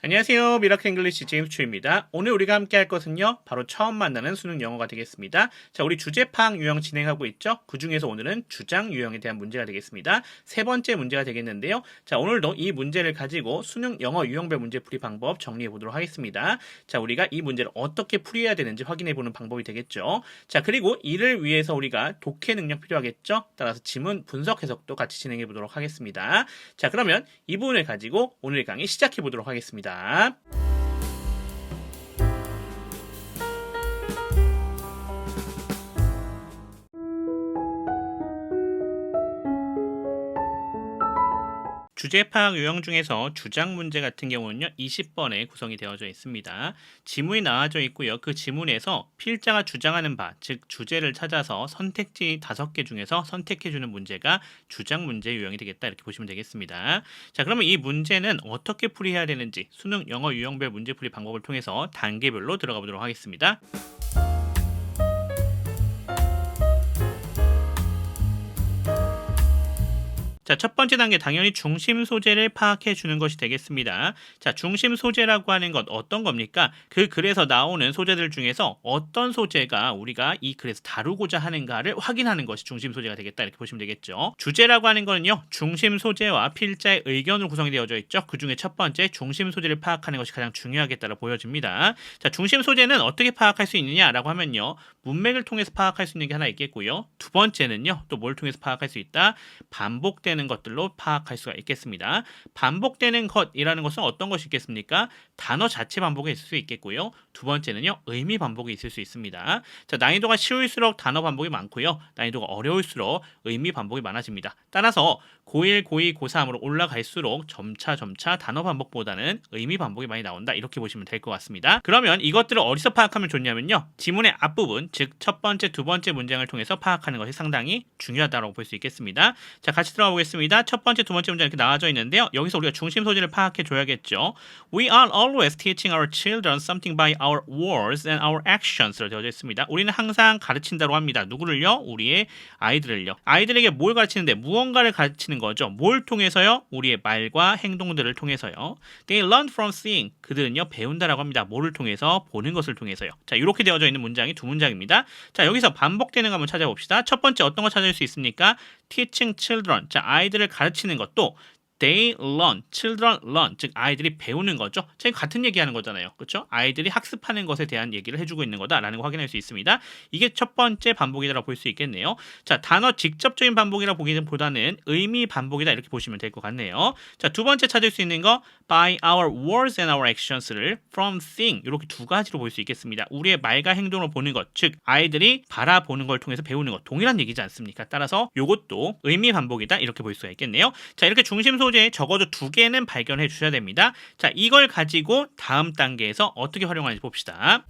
안녕하세요. 미라클 잉글리시 제임스 추입니다. 오늘 우리가 함께 할 것은요. 바로 처음 만나는 수능 영어가 되겠습니다. 자, 우리 주제 파악 유형 진행하고 있죠. 그 중에서 오늘은 주장 유형에 대한 문제가 되겠습니다. 세 번째 문제가 되겠는데요. 자, 오늘도 이 문제를 가지고 수능 영어 유형별 문제 풀이 방법 정리해 보도록 하겠습니다. 자, 우리가 이 문제를 어떻게 풀이해야 되는지 확인해 보는 방법이 되겠죠. 자, 그리고 이를 위해서 우리가 독해 능력 필요하겠죠. 따라서 지문 분석 해석도 같이 진행해 보도록 하겠습니다. 자, 그러면 이 부분을 가지고 오늘 강의 시작해 보도록 하겠습니다. 주제 파악 유형 중에서 주장 문제 같은 경우는요 20번에 구성이 되어져 있습니다. 지문이 나와져 있고요. 그 지문에서 필자가 주장하는 바, 즉 주제를 찾아서 선택지 5개 중에서 선택해주는 문제가 주장 문제 유형이 되겠다 이렇게 보시면 되겠습니다. 자, 그러면 이 문제는 어떻게 풀이해야 되는지 수능 영어 유형별 문제 풀이 방법을 통해서 단계별로 들어가 보도록 하겠습니다. 자, 첫 번째 단계 당연히 중심 소재를 파악해 주는 것이 되겠습니다. 자, 중심 소재라고 하는 것 어떤 겁니까? 그 글에서 나오는 소재들 중에서 어떤 소재가 우리가 이 글에서 다루고자 하는가를 확인하는 것이 중심 소재가 되겠다 이렇게 보시면 되겠죠. 주제라고 하는 거는요. 중심 소재와 필자의 의견으로 구성이 되어져 있죠. 그 중에 첫 번째 중심 소재를 파악하는 것이 가장 중요하겠다고 보여집니다. 자, 중심 소재는 어떻게 파악할 수 있느냐라고 하면요. 문맥을 통해서 파악할 수 있는 게 하나 있겠고요. 두 번째는요. 또 뭘 통해서 파악할 수 있다? 반복되는 것들로 파악할 수가 있겠습니다. 반복되는 것이라는 것은 어떤 것이 있겠습니까? 단어 자체 반복이 있을 수 있겠고요. 두 번째는요. 의미 반복이 있을 수 있습니다. 자, 난이도가 쉬울수록 단어 반복이 많고요. 난이도가 어려울수록 의미 반복이 많아집니다. 따라서 고1, 고2, 고3으로 올라갈수록 점차 단어 반복보다는 의미 반복이 많이 나온다. 이렇게 보시면 될 것 같습니다. 그러면 이것들을 어디서 파악하면 좋냐면요. 지문의 앞부분, 즉 첫 번째, 두 번째 문장을 통해서 파악하는 것이 상당히 중요하다고 볼 수 있겠습니다. 자, 같이 들어가 보겠습니다. 첫 번째, 두 번째 문장 이렇게 나와져 있는데요. 여기서 우리가 중심 소재를 파악해 줘야겠죠. We are always teaching our children something by our words and our actions로 되어져 있습니다. 우리는 항상 가르친다고 합니다. 누구를요? 우리의 아이들을요. 아이들에게 뭘 가르치는데 무언가를 가르치는 거죠. 뭘 통해서요? 우리의 말과 행동들을 통해서요. They learn from seeing. 그들은요 배운다라고 합니다. 뭐를 통해서? 보는 것을 통해서요. 자, 이렇게 되어져 있는 문장이 두 문장입니다. 자, 여기서 반복되는 거 한번 찾아봅시다. 첫 번째 어떤 거 찾을 수 있습니까? Teaching children. 자, 아이들을 가르치는 것도 They learn, children learn, 즉 아이들이 배우는 거죠. 자, 같은 얘기하는 거잖아요, 그렇죠? 아이들이 학습하는 것에 대한 얘기를 해주고 있는 거다라는 거 확인할 수 있습니다. 이게 첫 번째 반복이라고 볼 수 있겠네요. 자, 단어 직접적인 반복이라 보기보다는 의미 반복이다 이렇게 보시면 될 것 같네요. 자, 두 번째 찾을 수 있는 거 by our words and our actions를 from seeing 이렇게 두 가지로 볼 수 있겠습니다. 우리의 말과 행동으로 보는 것, 즉 아이들이 바라보는 걸 통해서 배우는 것, 동일한 얘기지 않습니까? 따라서 이것도 의미 반복이다 이렇게 볼 수가 있겠네요. 자, 이렇게 중심 소재 적어도 2개는 발견해 주셔야 됩니다. 자, 이걸 가지고 다음 단계에서 어떻게 활용하는지 봅시다.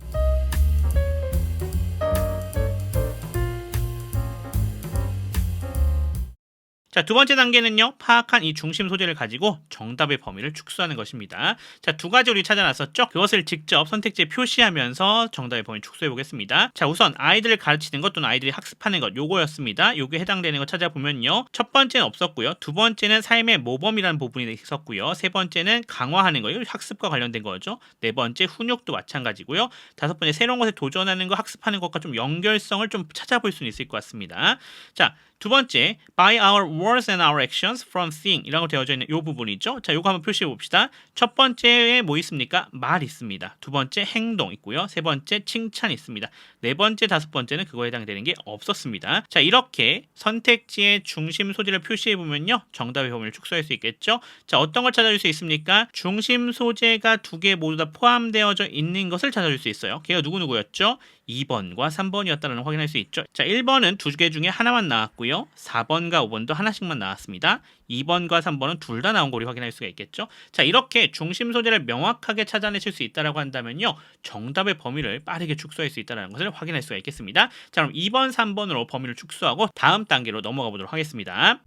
자, 두 번째 단계는요. 파악한 이 중심 소재를 가지고 정답의 범위를 축소하는 것입니다. 자, 두 가지 우리 찾아놨었죠? 그것을 직접 선택지에 표시하면서 정답의 범위 축소해 보겠습니다. 자, 우선 아이들을 가르치는 것 또는 아이들이 학습하는 것 요거였습니다. 요게 해당되는 거 찾아보면요. 첫 번째는 없었고요. 두 번째는 삶의 모범이라는 부분이 있었고요. 세 번째는 강화하는 거, 이거 학습과 관련된 거죠. 네 번째 훈육도 마찬가지고요. 다섯 번째 새로운 것에 도전하는 거, 학습하는 것과 좀 연결성을 좀 찾아볼 수는 있을 것 같습니다. 자, 두 번째, by our words and our actions from seeing 이라고 되어져 있는 이 부분이죠. 자, 요거 한번 표시해 봅시다. 첫 번째에 뭐 있습니까? 말 있습니다. 두 번째, 행동 있고요. 세 번째, 칭찬 있습니다. 네 번째, 다섯 번째는 그거에 해당되는 게 없었습니다. 자, 이렇게 선택지의 중심 소재를 표시해 보면요. 정답의 범위를 축소할 수 있겠죠. 자, 어떤 걸 찾아줄 수 있습니까? 중심 소재가 2개 모두 다 포함되어져 있는 것을 찾아줄 수 있어요. 걔가 누구였죠? 2번과 3번이었다는 걸 확인할 수 있죠. 자, 1번은 2개 중에 하나만 나왔고요. 4번과 5번도 하나씩만 나왔습니다. 2번과 3번은 둘 다 나온 걸 확인할 수가 있겠죠. 자, 이렇게 중심 소재를 명확하게 찾아내실 수 있다고 한다면요. 정답의 범위를 빠르게 축소할 수 있다는 것을 확인할 수가 있겠습니다. 자, 그럼 2번, 3번으로 범위를 축소하고 다음 단계로 넘어가 보도록 하겠습니다.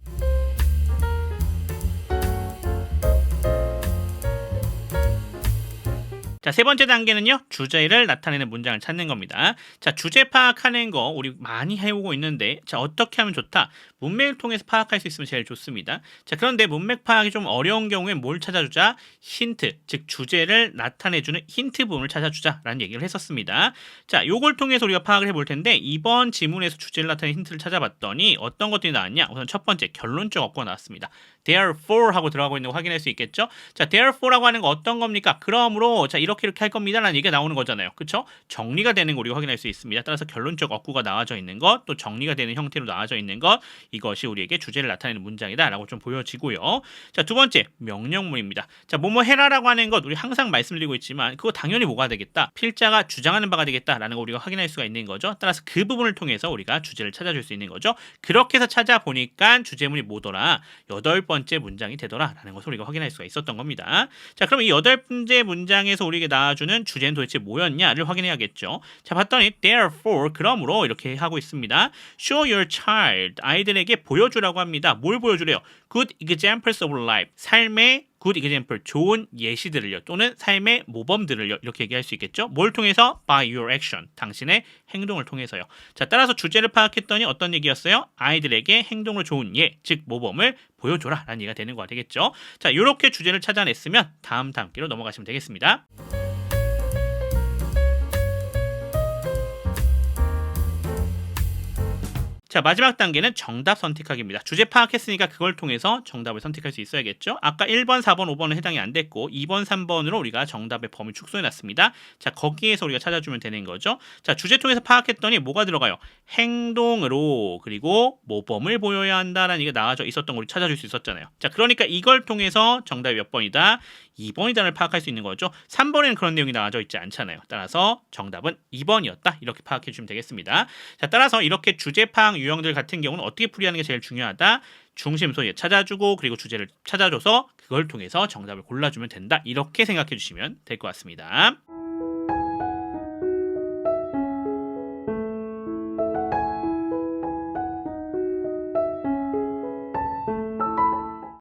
자, 세 번째 단계는요. 주제를 나타내는 문장을 찾는 겁니다. 자, 주제 파악하는 거 우리 많이 해오고 있는데 자, 어떻게 하면 좋다? 문맥을 통해서 파악할 수 있으면 제일 좋습니다. 자, 그런데 문맥 파악이 좀 어려운 경우에 뭘 찾아주자? 힌트, 즉 주제를 나타내주는 힌트 부분을 찾아주자라는 얘기를 했었습니다. 자, 요걸 통해서 우리가 파악을 해볼 텐데 이번 지문에서 주제를 나타내는 힌트를 찾아봤더니 어떤 것들이 나왔냐? 우선 첫 번째 결론적 어구가 나왔습니다. therefore 하고 들어가고 있는 거 확인할 수 있겠죠? 자, therefore라고 하는 거 어떤 겁니까? 그러므로 자, 이렇게 할 겁니다 라는 얘기가 나오는 거잖아요. 그쵸? 정리가 되는 거 우리가 확인할 수 있습니다. 따라서 결론적 어구가 나와져 있는 것, 또 정리가 되는 형태로 나와져 있는 것, 이것이 우리에게 주제를 나타내는 문장이다 라고 좀 보여지고요. 자, 두 번째 명령문입니다. 자, 뭐뭐 해라라고 하는 것 우리 항상 말씀드리고 있지만 그거 당연히 뭐가 되겠다? 필자가 주장하는 바가 되겠다라는 거 우리가 확인할 수가 있는 거죠. 따라서 그 부분을 통해서 우리가 주제를 찾아줄 수 있는 거죠. 그렇게 해서 찾아보니까 주제문이 뭐더라? 8번째 문장이 되더라라는 것을 우리가 확인할 수가 있었던 겁니다. 자, 그럼 이 8번째 문장에서 우리에게 나와주는 주제는 도대체 뭐였냐를 확인해야겠죠. 자, 봤더니 therefore 그러므로 이렇게 하고 있습니다. Show your child 아이들에게 보여주라고 합니다. 뭘 보여주래요? Good examples of life 삶의 good example 좋은 예시들을요 또는 삶의 모범들을요 이렇게 얘기할 수 있겠죠. 뭘 통해서? By your action 당신의 행동을 통해서요. 자, 따라서 주제를 파악했더니 어떤 얘기였어요? 아이들에게 행동으로 좋은 예, 즉 모범을 보여줘라 라는 얘기가 되는 거가 되겠죠. 자, 이렇게 주제를 찾아냈으면 다음 단계로 넘어가시면 되겠습니다. 자, 마지막 단계는 정답 선택하기입니다. 주제 파악했으니까 그걸 통해서 정답을 선택할 수 있어야겠죠. 아까 1번, 4번, 5번은 해당이 안 됐고 2번, 3번으로 우리가 정답의 범위 축소해놨습니다. 자, 거기에서 우리가 찾아주면 되는 거죠. 자, 주제 통해서 파악했더니 뭐가 들어가요? 행동으로 그리고 모범을 보여야 한다라는 얘기가 나와져 있었던 걸 우리 찾아줄 수 있었잖아요. 자, 그러니까 이걸 통해서 정답이 몇 번이다? 2번이다를 파악할 수 있는 거죠. 3번에는 그런 내용이 나와져 있지 않잖아요. 따라서 정답은 2번이었다. 이렇게 파악해 주시면 되겠습니다. 자, 따라서 이렇게 주제 파악 유형들 같은 경우는 어떻게 풀이하는 게 제일 중요하다? 중심 소재 찾아주고 그리고 주제를 찾아줘서 그걸 통해서 정답을 골라주면 된다. 이렇게 생각해 주시면 될 것 같습니다.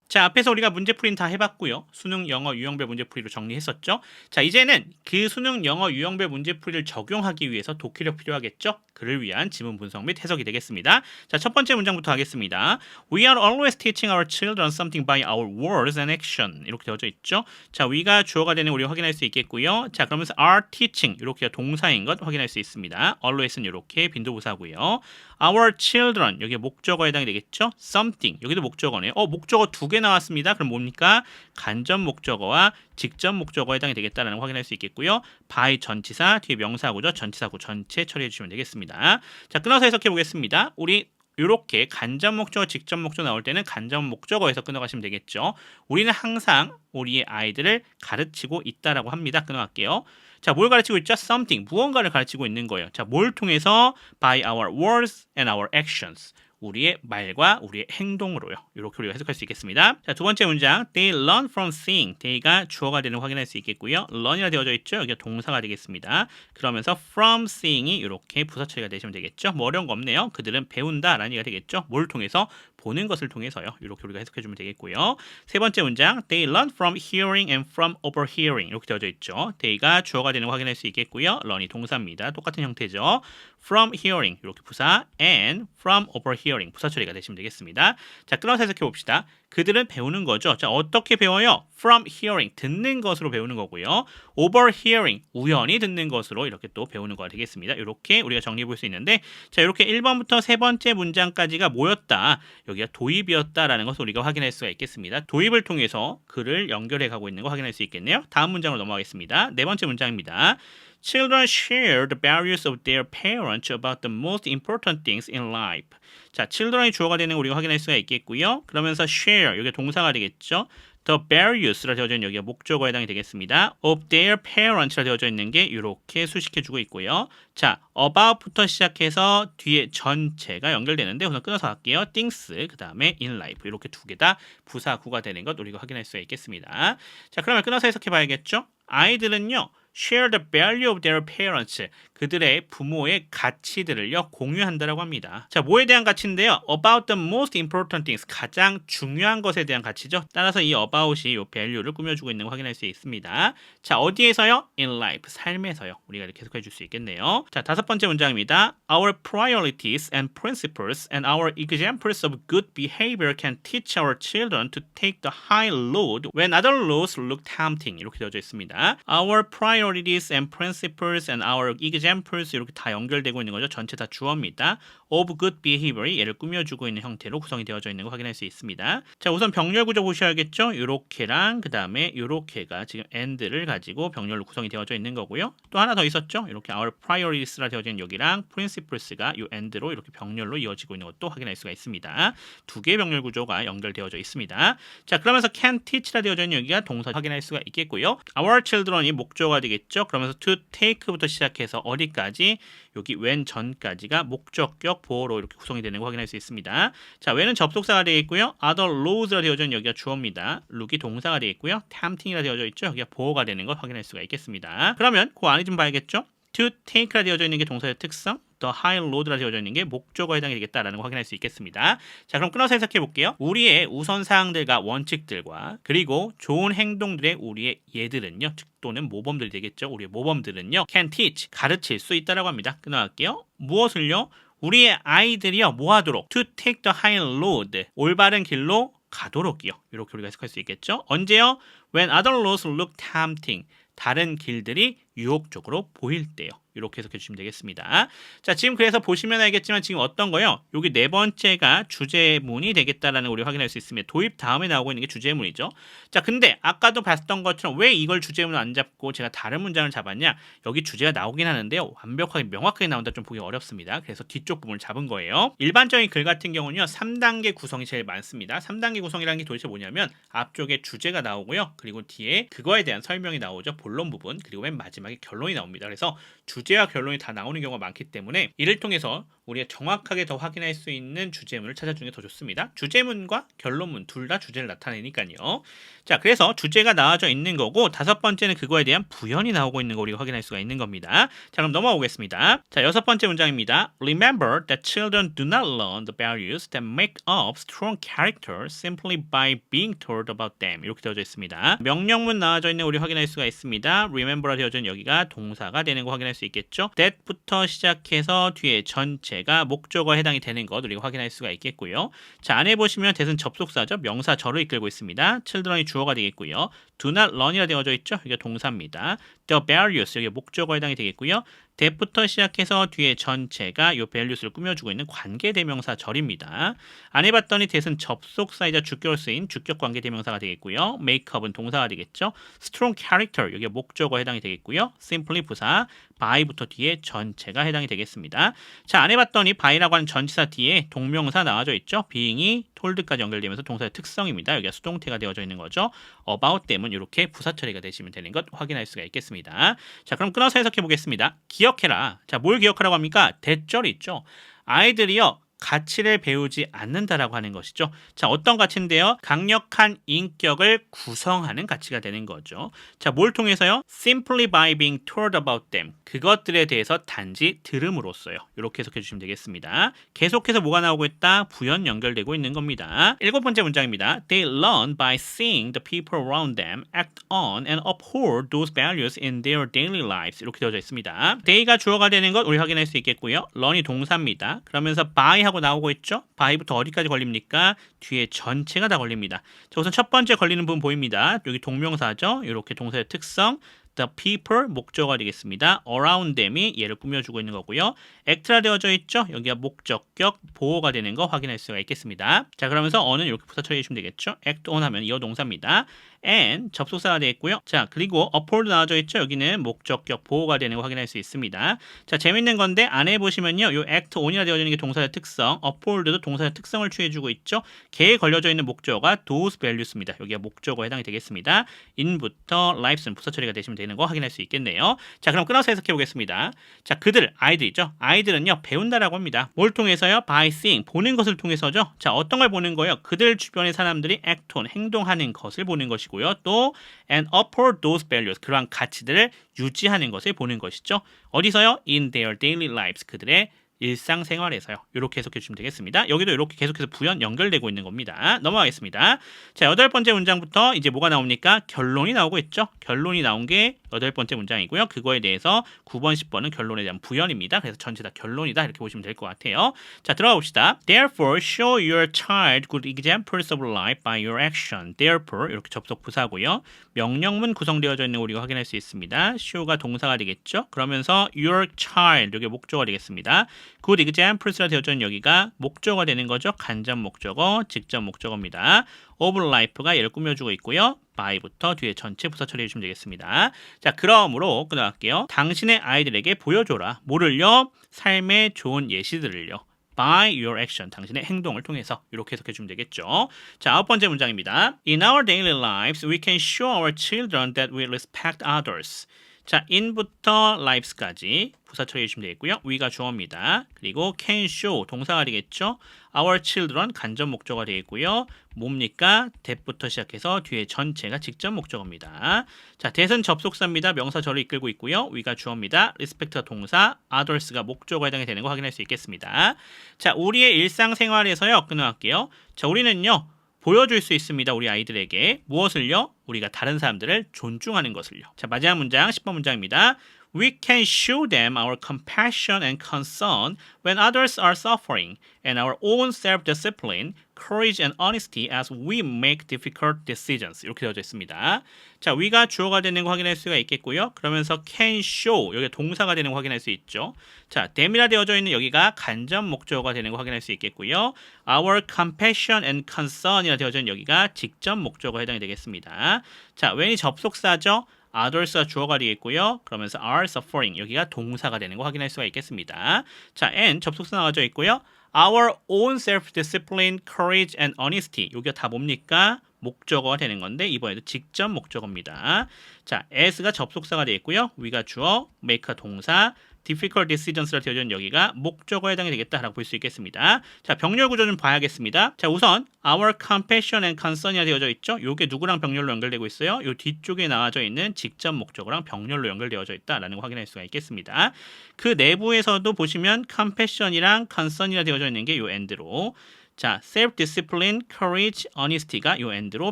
자, 앞에서 우리가 문제풀이는 다 해봤고요. 수능 영어 유형별 문제풀이로 정리했었죠. 자, 이제는 그 수능 영어 유형별 문제풀이를 적용하기 위해서 독해력 필요하겠죠. 그를 위한 지문 분석 및 해석이 되겠습니다. 자, 첫 번째 문장부터 하겠습니다. We are always teaching our children something by our words and action. 이렇게 되어져 있죠. 자, we가 주어가 되는 우리가 확인할 수 있겠고요. 자, 그러면서 are teaching 이렇게 동사인 것 확인할 수 있습니다. always는 이렇게 빈도부사고요. Our children 여기 목적어에 해당이 되겠죠. Something 여기도 목적어네요. 목적어 두 개 나왔습니다. 그럼 뭡니까? 간접 목적어와 직접 목적어에 해당이 되겠다라는 거 확인할 수 있겠고요. by 전치사 뒤에 명사구죠. 전치사구 전체 처리해 주시면 되겠습니다. 자, 끊어서 해석해 보겠습니다. 우리 이렇게 간접 목적어, 직접 목적어 나올 때는 간접 목적어에서 끊어가시면 되겠죠. 우리는 항상 우리의 아이들을 가르치고 있다라고 합니다. 끊어갈게요. 자, 뭘 가르치고 있죠? Something, 무언가를 가르치고 있는 거예요. 자, 뭘 통해서? By our words and our actions. 우리의 말과 우리의 행동으로요. 이렇게 우리가 해석할 수 있겠습니다. 자, 두 번째 문장. They learn from seeing. they가 주어가 되는 거 확인할 수 있겠고요. learn이라 되어져 있죠. 여기가 동사가 되겠습니다. 그러면서 from seeing이 이렇게 부사 처리가 되시면 되겠죠. 뭐 어려운 거 없네요. 그들은 배운다라는 얘기가 되겠죠. 뭘 통해서? 보는 것을 통해서요. 이렇게 우리가 해석해 주면 되겠고요. 세 번째 문장. They learn from hearing and from overhearing. 이렇게 되어져 있죠. they가 주어가 되는 거 확인할 수 있겠고요. learn이 동사입니다. 똑같은 형태죠. from hearing 이렇게 부사 and from overhearing 부사 처리가 되시면 되겠습니다. 자, 끊어서 해석해 봅시다. 그들은 배우는 거죠. 자, 어떻게 배워요? From hearing 듣는 것으로 배우는 거고요. Overhearing 우연히 듣는 것으로 이렇게 또 배우는 거가 되겠습니다. 이렇게 우리가 정리해 볼 수 있는데, 자, 이렇게 1번부터 세 번째 문장까지가 뭐였다? 여기가 도입이었다라는 것을 우리가 확인할 수가 있겠습니다. 도입을 통해서 글을 연결해 가고 있는 거 확인할 수 있겠네요. 다음 문장으로 넘어가겠습니다. 네 번째 문장입니다. Children share the values of their parents about the most important things in life. 자, children이 주어가 되는 거 우리가 확인할 수가 있겠고요. 그러면서 share, 이게 동사가 되겠죠. The values라 되어져 있는 여기가 목적어에 해당이 되겠습니다. Of their parents라 되어져 있는 게 이렇게 수식해주고 있고요. 자, about부터 시작해서 뒤에 전체가 연결되는데 우선 끊어서 갈게요. things, 그 다음에 in life 이렇게 두 개 다 부사구가 되는 것 우리가 확인할 수가 있겠습니다. 자, 그러면 끊어서 해석해 봐야겠죠. 아이들은요. share the value of their parents. 그들의 부모의 가치들을요 공유한다라고 합니다. 자, 뭐에 대한 가치인데요? About the most important things, 가장 중요한 것에 대한 가치죠. 따라서 이 about이 이 value를 꾸며주고 있는 거 확인할 수 있습니다. 자, 어디에서요? In life, 삶에서요. 우리가 이렇게 해석해 줄 수 있겠네요. 자, 다섯 번째 문장입니다. Our priorities and principles and our examples of good behavior can teach our children to take the high road when other roads look tempting. 이렇게 되어져 있습니다. Our priorities and principles and our examples 이렇게 다 연결되고 있는 거죠. 전체 다 주어입니다. of good behavior이 얘를 꾸며주고 있는 형태로 구성이 되어져 있는 거 확인할 수 있습니다. 자, 우선 병렬 구조 보셔야겠죠. 요렇게랑 그 다음에 요렇게가 지금 and를 가지고 병렬로 구성이 되어져 있는 거고요. 또 하나 더 있었죠. 이렇게 our priorities라 되어져 있는 여기랑 principles가 요 and로 이렇게 병렬로 이어지고 있는 것도 확인할 수가 있습니다. 두 개의 병렬 구조가 연결되어져 있습니다. 자, 그러면서 can teach라 되어져 있는 여기가 동사 확인할 수가 있겠고요. our children이 목적어가 되겠죠. 그러면서 to take부터 시작해서 어디까지 여기 when 전까지가 목적격 보어로 이렇게 구성이 되는 거 확인할 수 있습니다. 자, when은 접속사가 되겠고요. other roads라 되어져 있는 여기가 주어입니다. look이 동사가 되겠고요. tempting이라 되어져 있죠. 여기가 보어가 되는 거 확인할 수가 있겠습니다. 그러면 그 안에 좀 봐야겠죠. to take라 되어져 있는 게 동사의 특성, the high road라 되어져 있는 게 목적어에 해당이 되겠다라는 거 확인할 수 있겠습니다. 자, 그럼 끊어서 해석해 볼게요. 우리의 우선사항들과 원칙들과 그리고 좋은 행동들의 우리의 예들은요, 또는 모범들이 되겠죠. 우리의 모범들은요, can teach, 가르칠 수 있다라고 합니다. 끊어갈게요. 무엇을요? 우리의 아이들이요, 뭐 하도록? to take the high road, 올바른 길로 가도록이요. 이렇게 우리가 해석할 수 있겠죠. 언제요? when other roads look tempting, 다른 길들이 유혹적으로 보일 때요. 이렇게 해석해 주시면 되겠습니다. 자, 지금 그래서 보시면 알겠지만 지금 어떤 거요? 여기 네 번째가 주제문이 되겠다라는 걸 우리 확인할 수 있습니다. 도입 다음에 나오고 있는 게 주제문이죠. 자, 근데 아까도 봤던 것처럼 왜 이걸 주제문을 안 잡고 제가 다른 문장을 잡았냐? 여기 주제가 나오긴 하는데요. 완벽하게 명확하게 나온다 좀 보기 어렵습니다. 그래서 뒤쪽 부분을 잡은 거예요. 일반적인 글 같은 경우는요. 3단계 구성이 제일 많습니다. 3단계 구성이라는 게 도대체 뭐냐면 앞쪽에 주제가 나오고요. 그리고 뒤에 그거에 대한 설명이 나오죠. 본론 부분. 그리고 맨 마지막에 결론이 나옵니다. 그래서 주제와 결론이 다 나오는 경우가 많기 때문에 이를 통해서 우리가 정확하게 더 확인할 수 있는 주제문을 찾아주는 게 더 좋습니다. 주제문과 결론문 둘 다 주제를 나타내니까요. 자, 그래서 주제가 나와져 있는 거고 다섯 번째는 그거에 대한 부연이 나오고 있는 거 우리가 확인할 수가 있는 겁니다. 자, 그럼 넘어가 보겠습니다. 자, 여섯 번째 문장입니다. Remember that children do not learn the values that make up strong character simply by being told about them. 이렇게 되어져 있습니다. 명령문 나와져 있는 거 우리 확인할 수가 있습니다. Remember라 되어져 있는 여기가 동사가 되는 거 확인할 수 있겠죠. that부터 시작해서 뒤에 전체가 목적어에 해당이 되는 것 우리가 확인할 수가 있겠고요. 자, 안에 보시면 that은 접속사죠. 명사 저를 이끌고 있습니다. children이 주어가 되겠고요. do not learn이라 되어져 있죠. 이게 동사입니다. the values 여기 목적어에 해당이 되겠고요. that부터 시작해서 뒤에 전체가 이 values를 꾸며주고 있는 관계대명사 절입니다. 안 해봤더니 that은 접속사이자 주격을 쓰인 주격 관계대명사가 되겠고요. makeup은 동사가 되겠죠. strong character 여기 목적어에 해당이 되겠고요. simply 부사, by부터 뒤에 전체가 해당이 되겠습니다. 자, 안 해봤더니 by라고 하는 전치사 뒤에 동명사 나와져 있죠. being이 told까지 연결되면서 동사의 특성입니다. 여기가 수동태가 되어져 있는 거죠. about them은 이렇게 부사 처리가 되시면 되는 것 확인할 수가 있겠습니다. 자, 그럼 끊어서 해석해 보겠습니다. 기억해라. 자, 뭘 기억하라고 합니까? 대절이 있죠. 아이들이요. 가치를 배우지 않는다라고 하는 것이죠. 자, 어떤 가치인데요? 강력한 인격을 구성하는 가치가 되는 거죠. 자, 뭘 통해서요? Simply by being told about them. 그것들에 대해서 단지 들음으로써요. 이렇게 해석해 주시면 되겠습니다. 계속해서 뭐가 나오고 있다? 부연 연결되고 있는 겁니다. 일곱 번째 문장입니다. They learn by seeing the people around them act on and uphold those values in their daily lives. 이렇게 되어져 있습니다. they가 주어가 되는 것 우리 확인할 수 있겠고요. learn이 동사입니다. 그러면서 by 하고 나오고 있죠. by부터 어디까지 걸립니까? 뒤에 전체가 다 걸립니다. 자, 우선 첫 번째 걸리는 부분 보입니다. 여기 동명사죠. 이렇게 동사의 특성 the people 목적어가 되겠습니다. around them이 얘를 꾸며주고 있는 거고요. act라 되어져 있죠. 여기가 목적격 보호가 되는 거 확인할 수가 있겠습니다. 자, 그러면서 on은 이렇게 부사 처리해 주시면 되겠죠. act on 하면 이어 동사입니다. and 접속사가 되어 있고요. 자, 그리고 uphold 나와져 있죠. 여기는 목적격 보호가 되는 거 확인할 수 있습니다. 자, 재밌는 건데 안에 보시면요. 요 act on이라 되어져 있는 게 동사의 특성, uphold도 동사의 특성을 취해주고 있죠. 걔에 걸려져 있는 목적어가 those values입니다. 여기가 목적어에 해당이 되겠습니다. in부터 lives는 부사 처리가 되시면 되는 거 확인할 수 있겠네요. 자, 그럼 끊어서 해석해 보겠습니다. 자, 그들, 아이들이죠. 아이들은요, 배운다라고 합니다. 뭘 통해서요? by seeing, 보는 것을 통해서죠. 자, 어떤 걸 보는 거예요? 그들 주변의 사람들이 act on, 행동하는 것을 보는 것이고 것이고요. 또 and uphold those values, 그러한 가치들을 유지하는 것을 보는 것이죠. 어디서요? In their daily lives, 그들의 일상생활에서요. 이렇게 해석해 주시면 되겠습니다. 여기도 이렇게 계속해서 부연 연결되고 있는 겁니다. 넘어가겠습니다. 자, 8번째 문장부터 이제 뭐가 나옵니까? 결론이 나오고 있죠. 결론이 나온 게 8번째 문장이고요. 그거에 대해서 9번, 10번은 결론에 대한 부연입니다. 그래서 전체 다 결론이다 이렇게 보시면 될 것 같아요. 자, 들어가 봅시다. Therefore, show your child good examples of life by your action. Therefore, 이렇게 접속 부사고요. 명령문 구성되어져 있는 거 우리가 확인할 수 있습니다. show가 동사가 되겠죠. 그러면서 your child, 이게 목적어가 되겠습니다. good examples라 되어져 있는 여기가 목적어가 되는 거죠. 간접 목적어, 직접 목적어입니다. of life가 얘를 꾸며주고 있고요. by부터 뒤에 전체 부사 처리해 주시면 되겠습니다. 자, 그러므로 끊어갈게요. 당신의 아이들에게 보여줘라. 뭐를요? 삶의 좋은 예시들을요. by your action, 당신의 행동을 통해서 이렇게 해석해 주면 되겠죠. 자, 9번째 문장입니다. In our daily lives, we can show our children that we respect others. 자, in부터 lives까지 부사 처리해 주시면 되겠고요. we가 주어입니다. 그리고 can show 동사가 되겠죠. our children 간접 목적어가 되겠고요. 뭡니까? that부터 시작해서 뒤에 전체가 직접 목적어입니다. 자, that은 접속사입니다. 명사 절을 이끌고 있고요. we가 주어입니다. respect가 동사, others가 목적어에 해당이 되는 거 확인할 수 있겠습니다. 자, 우리의 일상생활에서요. 끊어갈게요. 자, 우리는요. 보여줄 수 있습니다. 우리 아이들에게. 무엇을요? 우리가 다른 사람들을 존중하는 것을요. 자, 마지막 문장 10번 문장입니다. We can show them our compassion and concern when others are suffering, and our own self-discipline, courage and honesty as we make difficult decisions. 이렇게 되어져 있습니다. 자, we가 주어가 되는 거 확인할 수가 있겠고요. 그러면서 can show, 여기 동사가 되는 거 확인할 수 있죠. 자, them이라 되어져 있는 여기가 간접 목적어가 되는 거 확인할 수 있겠고요. Our compassion and concern이라 되어져 있는 여기가 직접 목적어에 해당이 되겠습니다. 자, when이 접속사죠. others가 주어가 되겠고요. 그러면서 are suffering, 여기가 동사가 되는 거 확인할 수가 있겠습니다. 자, and 접속사 나와져 있고요. Our own self-discipline, courage and honesty, 여기가 다 뭡니까? 목적어가 되는 건데 이번에도 직접 목적어입니다. 자, as가 접속사가 되겠고요. we가 주어, make가 동사, difficult decisions라 되어져 있는 여기가 목적어에 해당이 되겠다라고 볼 수 있겠습니다. 자, 병렬 구조 좀 봐야겠습니다. 자, 우선 our compassion and concern이라 되어져 있죠. 요게 누구랑 병렬로 연결되고 있어요? 요 뒤쪽에 나와져 있는 직접 목적어랑 병렬로 연결되어져 있다라는 거 확인할 수가 있겠습니다. 그 내부에서도 보시면 compassion이랑 concern이라 되어져 있는 게 요 end로, 자, self-discipline, courage, honesty가 요 end로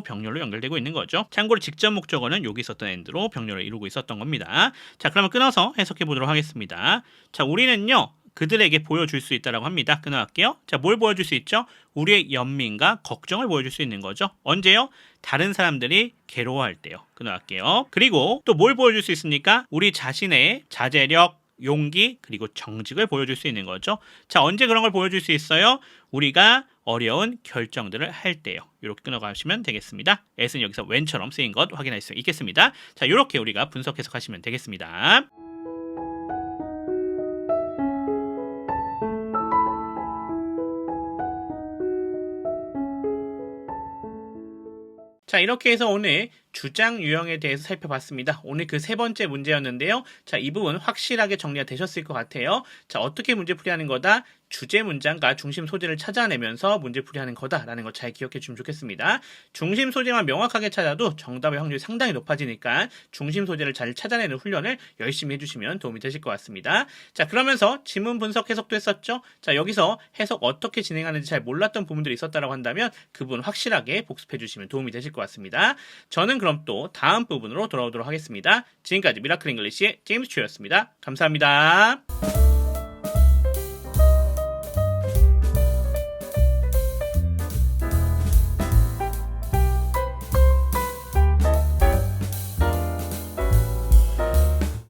병렬로 연결되고 있는 거죠. 참고로 직접 목적어는 여기 있었던 end로 병렬을 이루고 있었던 겁니다. 자, 그러면 끊어서 해석해 보도록 하겠습니다. 자, 우리는요. 그들에게 보여줄 수 있다라고 합니다. 끊어갈게요. 자, 뭘 보여줄 수 있죠? 우리의 연민과 걱정을 보여줄 수 있는 거죠. 언제요? 다른 사람들이 괴로워할 때요. 끊어갈게요. 그리고 또 뭘 보여줄 수 있습니까? 우리 자신의 자제력, 용기, 그리고 정직을 보여줄 수 있는 거죠. 자, 언제 그런 걸 보여줄 수 있어요? 우리가 어려운 결정들을 할 때요. 이렇게 끊어가시면 되겠습니다. s는 여기서 when처럼 쓰인 것 확인할 수 있겠습니다. 자, 이렇게 우리가 분석 해석하시면 되겠습니다. 자, 이렇게 해서 오늘 주장 유형에 대해서 살펴봤습니다. 오늘 그 세 번째 문제였는데요. 자, 이 부분 확실하게 정리가 되셨을 것 같아요. 자, 어떻게 문제 풀이하는 거다? 주제 문장과 중심 소재를 찾아내면서 문제 풀이하는 거다라는 거 잘 기억해 주시면 좋겠습니다. 중심 소재만 명확하게 찾아도 정답의 확률이 상당히 높아지니까 중심 소재를 잘 찾아내는 훈련을 열심히 해주시면 도움이 되실 것 같습니다. 자, 그러면서 지문 분석 해석도 했었죠. 자, 여기서 해석 어떻게 진행하는지 잘 몰랐던 부분들이 있었다고 한다면 그 부분 확실하게 복습해 주시면 도움이 되실 것 같습니다. 저는 그럼 또 다음 부분으로 돌아오도록 하겠습니다. 지금까지 미라클 잉글리시의 제임스 츄였습니다. 감사합니다.